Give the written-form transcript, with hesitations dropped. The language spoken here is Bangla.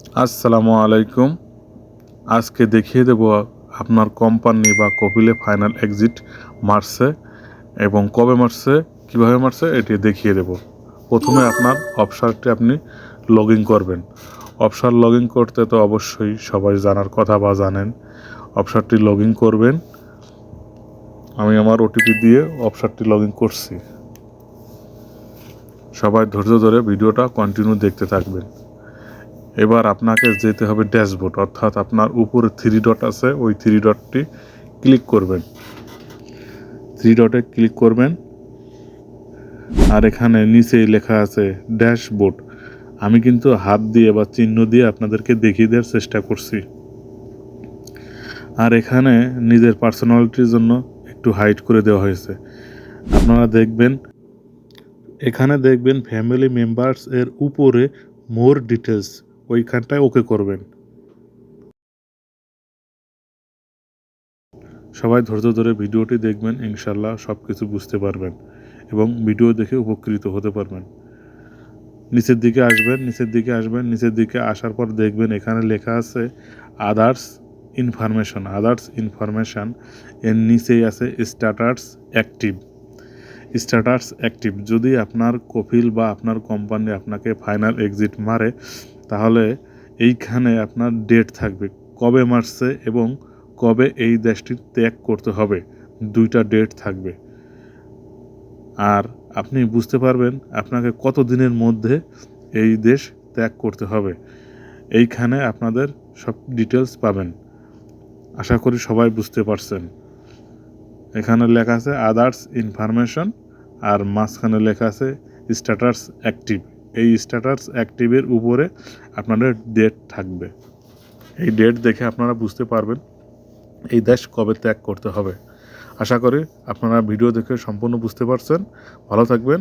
আসসালামু আলাইকুম। আজকে দেখিয়ে দেব আপনার কোম্পানি বা কপিলে ফাইনাল এক্সিট মারছে এবং কবে মারছে, কিভাবে মারছে এটি দেখিয়ে দেব। প্রথমে আপনার অফশোরটি আপনি লগ ইন করবেন। অফশোর লগ ইন করতে তো অবশ্যই সবাই জানার কথা বা জানেন। অফশোরটি লগ ইন করবেন। আমি আমার ওটিপি দিয়ে অফশোরটি লগ ইন করছি। সবাই ধৈর্য ধরে ভিডিওটা কন্টিনিউ দেখতে থাকবেন। এবার আপনাকে যেতে হবে ড্যাশবোর্ড, অর্থাৎ আপনার উপরে থ্রি ডট আছে, ওই থ্রি ডটটি ক্লিক করবেন। থ্রি ডটে ক্লিক করবেন আর এখানে নিচেই লেখা আছে ড্যাশবোর্ড। আমি কিন্তু হাত দিয়ে বা চিহ্ন দিয়ে আপনাদেরকে দেখিয়ে দেওয়ার চেষ্টা করছি। আর এখানে নিজের পার্সোনালিটির জন্য একটু হাইড করে দেওয়া হয়েছে। আপনারা দেখবেন, এখানে দেখবেন ফ্যামিলি মেম্বার্স এর উপরে মোর ডিটেলস, ওইখানটায় ওকে করবেন। সবাই ধৈর্য ধরে ভিডিওটি দেখবেন, ইনশাল্লাহ সব কিছু বুঝতে পারবেন এবং ভিডিও দেখে উপকৃত হতে পারবেন। নিচের দিকে আসবেন, নিচের দিকে আসার পর দেখবেন এখানে লেখা আছে আদার্স ইনফরমেশন। এর নিচেই আছে স্ট্যাটাস অ্যাক্টিভ। যদি আপনার কপিল বা আপনার কোম্পানি আপনাকে ফাইনাল এক্সিট মারে, তাহলে এইখানে আপনার ডেট থাকবে, কবে মারছে এবং কবে এই দেশটি ত্যাগ করতে হবে, দুইটা ডেট থাকবে। আর আপনি বুঝতে পারবেন আপনাকে কত দিনের মধ্যে এই দেশ ত্যাগ করতে হবে। এইখানে আপনাদের সব ডিটেলস পাবেন। আশা করি সবাই বুঝতে পারছেন। এখানে লেখা আছে আদার্স ইনফরমেশন আর মাঝখানে লেখা আছে স্ট্যাটাস অ্যাক্টিভ। এই স্ট্যাটাস অ্যাক্টিভের উপরে আপনাদের ডেট থাকবে। এই ডেট দেখে আপনারা বুঝতে পারবেন এই দেশ কবে ত্যাগ করতে হবে। আশা করি আপনারা ভিডিও দেখে সম্পূর্ণ বুঝতে পারছেন। ভালো থাকবেন।